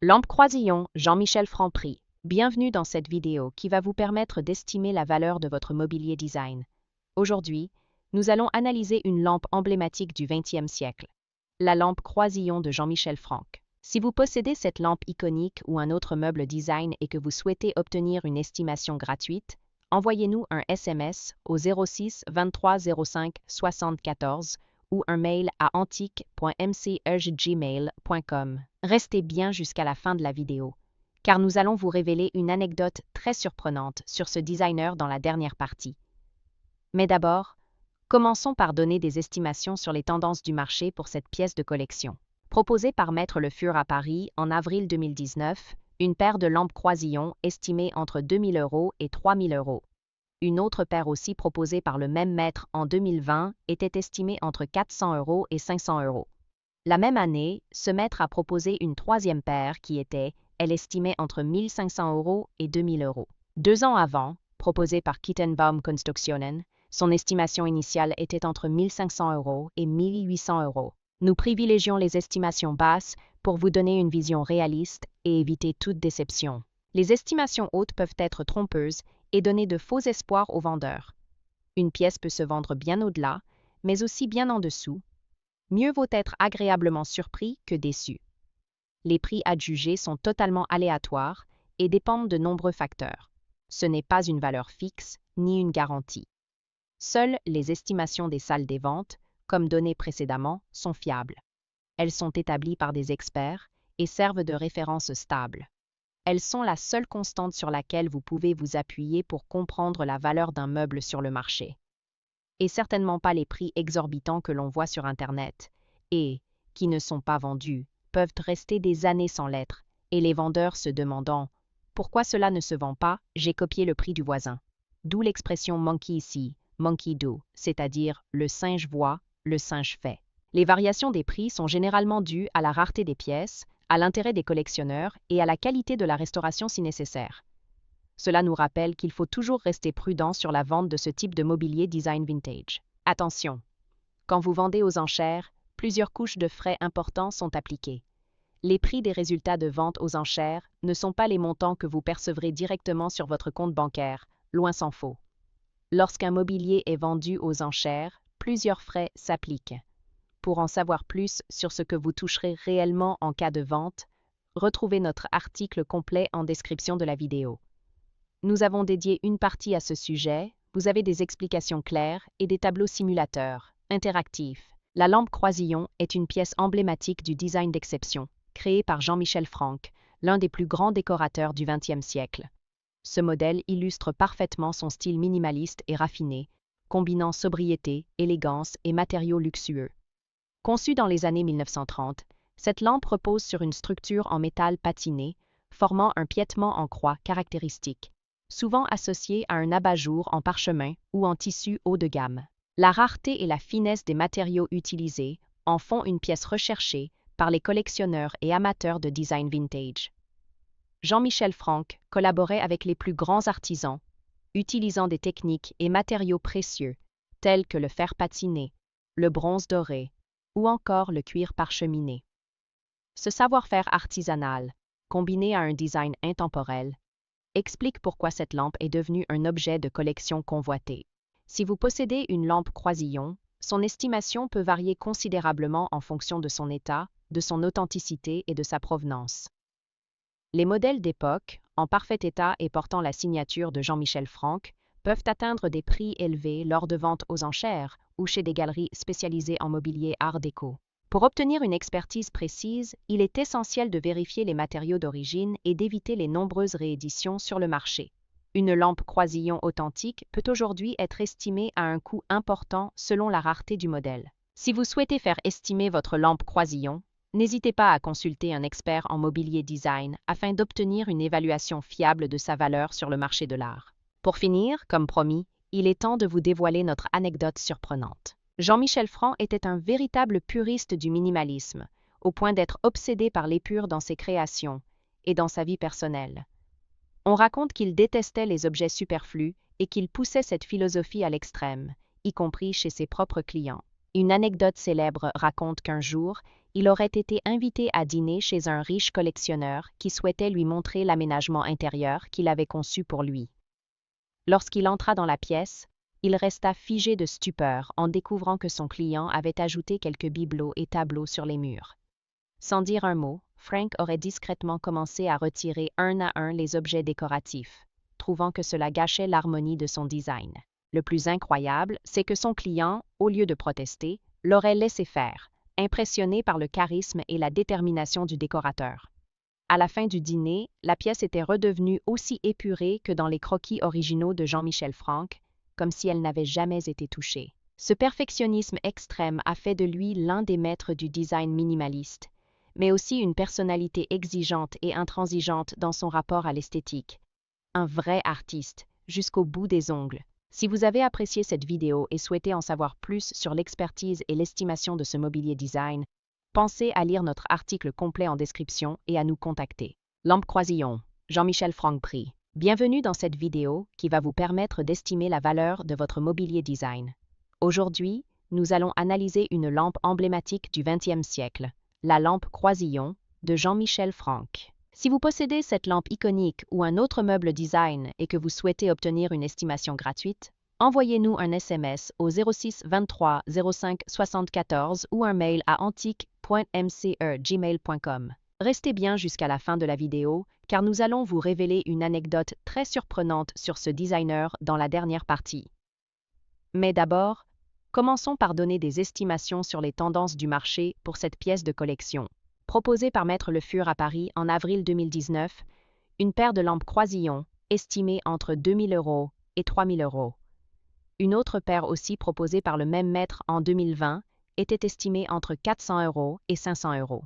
Lampe Croisillon, Jean-Michel Franprix. Bienvenue dans cette vidéo qui va vous permettre d'estimer la valeur de votre mobilier design. Aujourd'hui, nous allons analyser une lampe emblématique du XXe siècle, la lampe Croisillon de Jean-Michel Franck. Si vous possédez cette lampe iconique ou un autre meuble design et que vous souhaitez obtenir une estimation gratuite, envoyez-nous un SMS au 06 23 05 74 ou un mail à antique.mc@gmail.com. Restez bien jusqu'à la fin de la vidéo, car nous allons vous révéler une anecdote très surprenante sur ce designer dans la dernière partie. Mais d'abord, commençons par donner des estimations sur les tendances du marché pour cette pièce de collection. Proposée par Maître Le Fur à Paris en avril 2019, une paire de lampes Croisillon estimée entre 2 000 € et 3 000 €. Une autre paire aussi proposée par le même maître en 2020 était estimée entre 400 € et 500 €. La même année, ce maître a proposé une troisième paire qui était, elle estimée entre 1 500 € et 2 000 €. 2 ans avant, proposée par Kittenbaum Konstruktionen, son estimation initiale était entre 1 500 € et 1 800 €. Nous privilégions les estimations basses pour vous donner une vision réaliste et éviter toute déception. Les estimations hautes peuvent être trompeuses et donner de faux espoirs aux vendeurs. Une pièce peut se vendre bien au-delà, mais aussi bien en dessous. Mieux vaut être agréablement surpris que déçu. Les prix adjugés sont totalement aléatoires et dépendent de nombreux facteurs. Ce n'est pas une valeur fixe ni une garantie. Seules les estimations des salles des ventes, comme données précédemment, sont fiables. Elles sont établies par des experts et servent de référence stable. Elles sont la seule constante sur laquelle vous pouvez vous appuyer pour comprendre la valeur d'un meuble sur le marché. Et certainement pas les prix exorbitants que l'on voit sur Internet, et, qui ne sont pas vendus, peuvent rester des années sans l'être, et les vendeurs se demandant « Pourquoi cela ne se vend pas? J'ai copié le prix du voisin ». D'où l'expression « monkey see, monkey do », c'est-à-dire « le singe voit, le singe fait ». Les variations des prix sont généralement dues à la rareté des pièces, à l'intérêt des collectionneurs et à la qualité de la restauration si nécessaire. Cela nous rappelle qu'il faut toujours rester prudent sur la vente de ce type de mobilier design vintage. Attention! Quand vous vendez aux enchères, plusieurs couches de frais importants sont appliquées. Les prix des résultats de vente aux enchères ne sont pas les montants que vous percevrez directement sur votre compte bancaire, loin s'en faut. Lorsqu'un mobilier est vendu aux enchères, plusieurs frais s'appliquent. Pour en savoir plus sur ce que vous toucherez réellement en cas de vente, retrouvez notre article complet en description de la vidéo. Nous avons dédié une partie à ce sujet, vous avez des explications claires et des tableaux simulateurs, interactifs. La lampe Croisillon est une pièce emblématique du design d'exception, créée par Jean-Michel Franck, l'un des plus grands décorateurs du XXe siècle. Ce modèle illustre parfaitement son style minimaliste et raffiné, combinant sobriété, élégance et matériaux luxueux. Conçue dans les années 1930, cette lampe repose sur une structure en métal patiné, formant un piétement en croix caractéristique, souvent associé à un abat-jour en parchemin ou en tissu haut de gamme. La rareté et la finesse des matériaux utilisés en font une pièce recherchée par les collectionneurs et amateurs de design vintage. Jean-Michel Franck collaborait avec les plus grands artisans, utilisant des techniques et matériaux précieux, tels que le fer patiné, le bronze doré, ou encore le cuir parcheminé. Ce savoir-faire artisanal, combiné à un design intemporel, explique pourquoi cette lampe est devenue un objet de collection convoité. Si vous possédez une lampe Croisillon, son estimation peut varier considérablement en fonction de son état, de son authenticité et de sa provenance. Les modèles d'époque, en parfait état et portant la signature de Jean-Michel Franck, peuvent atteindre des prix élevés lors de ventes aux enchères ou chez des galeries spécialisées en mobilier art déco. Pour obtenir une expertise précise, il est essentiel de vérifier les matériaux d'origine et d'éviter les nombreuses rééditions sur le marché. Une lampe Croisillon authentique peut aujourd'hui être estimée à un coût important selon la rareté du modèle. Si vous souhaitez faire estimer votre lampe Croisillon, n'hésitez pas à consulter un expert en mobilier design afin d'obtenir une évaluation fiable de sa valeur sur le marché de l'art. Pour finir, comme promis, il est temps de vous dévoiler notre anecdote surprenante. Jean-Michel Franck était un véritable puriste du minimalisme, au point d'être obsédé par l'épure dans ses créations et dans sa vie personnelle. On raconte qu'il détestait les objets superflus et qu'il poussait cette philosophie à l'extrême, y compris chez ses propres clients. Une anecdote célèbre raconte qu'un jour, il aurait été invité à dîner chez un riche collectionneur qui souhaitait lui montrer l'aménagement intérieur qu'il avait conçu pour lui. Lorsqu'il entra dans la pièce, il resta figé de stupeur en découvrant que son client avait ajouté quelques bibelots et tableaux sur les murs. Sans dire un mot, Frank aurait discrètement commencé à retirer un à un les objets décoratifs, trouvant que cela gâchait l'harmonie de son design. Le plus incroyable, c'est que son client, au lieu de protester, l'aurait laissé faire, impressionné par le charisme et la détermination du décorateur. À la fin du dîner, la pièce était redevenue aussi épurée que dans les croquis originaux de Jean-Michel Frank, comme si elle n'avait jamais été touchée. Ce perfectionnisme extrême a fait de lui l'un des maîtres du design minimaliste, mais aussi une personnalité exigeante et intransigeante dans son rapport à l'esthétique. Un vrai artiste, jusqu'au bout des ongles. Si vous avez apprécié cette vidéo et souhaitez en savoir plus sur l'expertise et l'estimation de ce mobilier design, pensez à lire notre article complet en description et à nous contacter. Lampe Croisillon, Jean-Michel Frank Prix. Bienvenue dans cette vidéo qui va vous permettre d'estimer la valeur de votre mobilier design. Aujourd'hui, nous allons analyser une lampe emblématique du XXe siècle, la lampe Croisillon de Jean-Michel Frank. Si vous possédez cette lampe iconique ou un autre meuble design et que vous souhaitez obtenir une estimation gratuite, envoyez-nous un SMS au 06 23 05 74 ou un mail à antique.mce@gmail.com. Restez bien jusqu'à la fin de la vidéo, car nous allons vous révéler une anecdote très surprenante sur ce designer dans la dernière partie. Mais d'abord, commençons par donner des estimations sur les tendances du marché pour cette pièce de collection. Proposée par Maître Le Fur à Paris en avril 2019, une paire de lampes Croisillon, estimée entre 2 000 € et 3 000 €. Une autre paire aussi proposée par le même maître en 2020 était estimée entre 400 € et 500 €.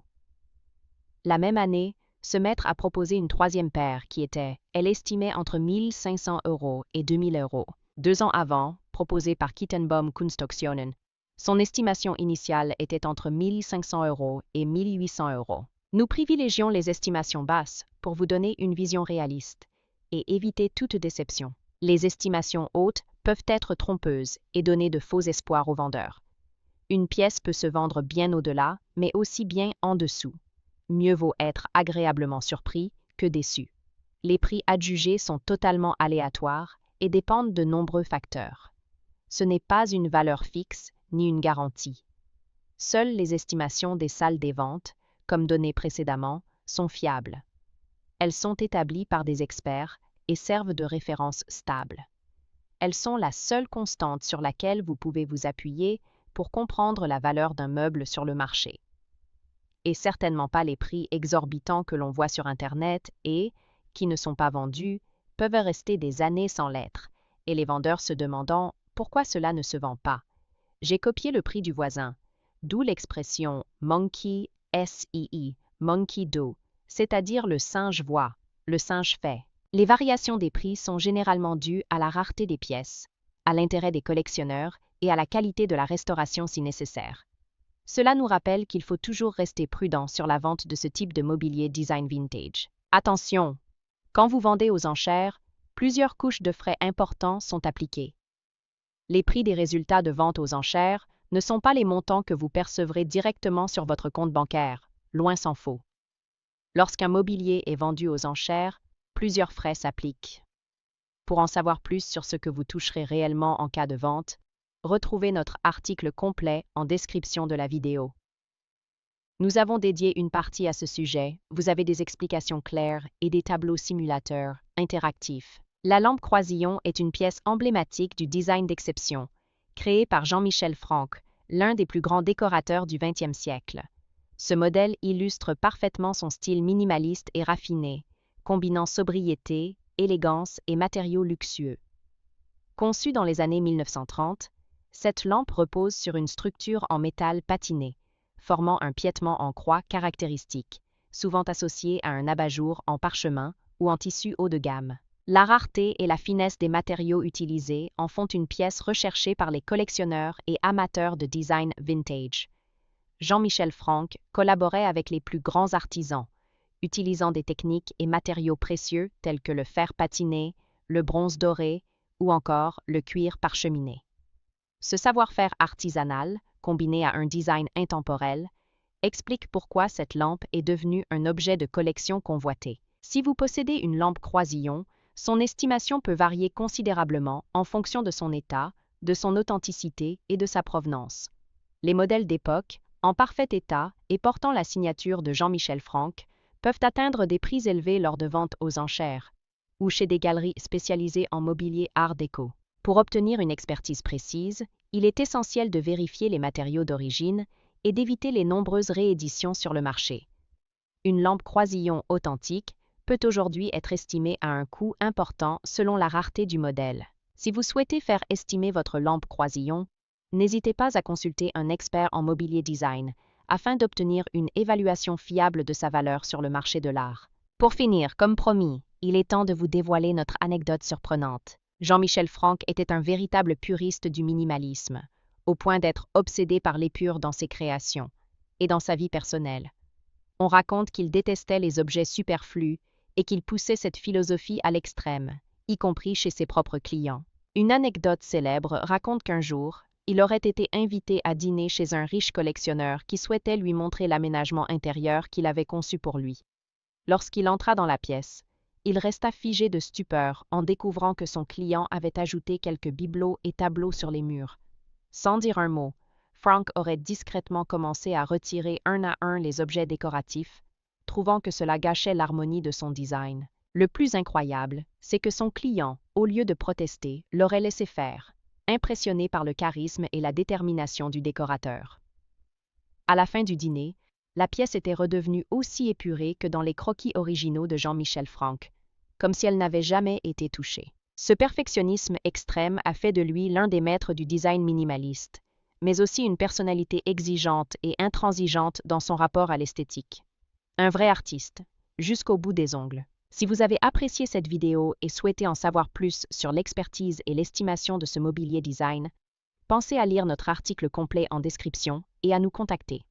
La même année, ce maître a proposé une troisième paire qui était, elle estimée entre 1 500 € et 2 000 €. 2 ans avant, proposée par Kittenbaum Kunstauktionen, son estimation initiale était entre 1 500 € et 1 800 €. Nous privilégions les estimations basses pour vous donner une vision réaliste et éviter toute déception. Les estimations hautes peuvent être trompeuses et donner de faux espoirs aux vendeurs. Une pièce peut se vendre bien au-delà, mais aussi bien en dessous. Mieux vaut être agréablement surpris que déçu. Les prix adjugés sont totalement aléatoires et dépendent de nombreux facteurs. Ce n'est pas une valeur fixe ni une garantie. Seules les estimations des salles des ventes, comme données précédemment, sont fiables. Elles sont établies par des experts et servent de référence stable. Elles sont la seule constante sur laquelle vous pouvez vous appuyer pour comprendre la valeur d'un meuble sur le marché. Et certainement pas les prix exorbitants que l'on voit sur Internet et, qui ne sont pas vendus, peuvent rester des années sans l'être, et les vendeurs se demandant pourquoi cela ne se vend pas. J'ai copié le prix du voisin, d'où l'expression monkey SII, monkey do, c'est-à-dire le singe voit, le singe fait. Les variations des prix sont généralement dues à la rareté des pièces, à l'intérêt des collectionneurs et à la qualité de la restauration si nécessaire. Cela nous rappelle qu'il faut toujours rester prudent sur la vente de ce type de mobilier design vintage. Attention! Quand vous vendez aux enchères, plusieurs couches de frais importants sont appliquées. Les prix des résultats de vente aux enchères ne sont pas les montants que vous percevrez directement sur votre compte bancaire, loin s'en faut. Lorsqu'un mobilier est vendu aux enchères, plusieurs frais s'appliquent. Pour en savoir plus sur ce que vous toucherez réellement en cas de vente, retrouvez notre article complet en description de la vidéo. Nous avons dédié une partie à ce sujet, vous avez des explications claires et des tableaux simulateurs interactifs. La lampe Croisillon est une pièce emblématique du design d'exception, créée par Jean-Michel Frank, l'un des plus grands décorateurs du XXe siècle. Ce modèle illustre parfaitement son style minimaliste et raffiné, combinant sobriété, élégance et matériaux luxueux. Conçue dans les années 1930, cette lampe repose sur une structure en métal patiné, formant un piétement en croix caractéristique, souvent associé à un abat-jour en parchemin ou en tissu haut de gamme. La rareté et la finesse des matériaux utilisés en font une pièce recherchée par les collectionneurs et amateurs de design vintage. Jean-Michel Frank collaborait avec les plus grands artisans, utilisant des techniques et matériaux précieux tels que le fer patiné, le bronze doré ou encore le cuir parcheminé. Ce savoir-faire artisanal combinée à un design intemporel, explique pourquoi cette lampe est devenue un objet de collection convoité. Si vous possédez une lampe croisillon, son estimation peut varier considérablement en fonction de son état, de son authenticité et de sa provenance. Les modèles d'époque, en parfait état et portant la signature de Jean-Michel Franck, peuvent atteindre des prix élevés lors de ventes aux enchères ou chez des galeries spécialisées en mobilier art déco. Pour obtenir une expertise précise, il est essentiel de vérifier les matériaux d'origine et d'éviter les nombreuses rééditions sur le marché. Une lampe croisillon authentique peut aujourd'hui être estimée à un coût important selon la rareté du modèle. Si vous souhaitez faire estimer votre lampe croisillon, n'hésitez pas à consulter un expert en mobilier design afin d'obtenir une évaluation fiable de sa valeur sur le marché de l'art. Pour finir, comme promis, il est temps de vous dévoiler notre anecdote surprenante. Jean-Michel Franck était un véritable puriste du minimalisme, au point d'être obsédé par l'épure dans ses créations et dans sa vie personnelle. On raconte qu'il détestait les objets superflus et qu'il poussait cette philosophie à l'extrême, y compris chez ses propres clients. Une anecdote célèbre raconte qu'un jour, il aurait été invité à dîner chez un riche collectionneur qui souhaitait lui montrer l'aménagement intérieur qu'il avait conçu pour lui. Lorsqu'il entra dans la pièce, il resta figé de stupeur en découvrant que son client avait ajouté quelques bibelots et tableaux sur les murs. Sans dire un mot, Franck aurait discrètement commencé à retirer un à un les objets décoratifs, trouvant que cela gâchait l'harmonie de son design. Le plus incroyable, c'est que son client, au lieu de protester, l'aurait laissé faire, impressionné par le charisme et la détermination du décorateur. À la fin du dîner, la pièce était redevenue aussi épurée que dans les croquis originaux de Jean-Michel Franck, comme si elle n'avait jamais été touchée. Ce perfectionnisme extrême a fait de lui l'un des maîtres du design minimaliste, mais aussi une personnalité exigeante et intransigeante dans son rapport à l'esthétique. Un vrai artiste, jusqu'au bout des ongles. Si vous avez apprécié cette vidéo et souhaitez en savoir plus sur l'expertise et l'estimation de ce mobilier design, pensez à lire notre article complet en description et à nous contacter.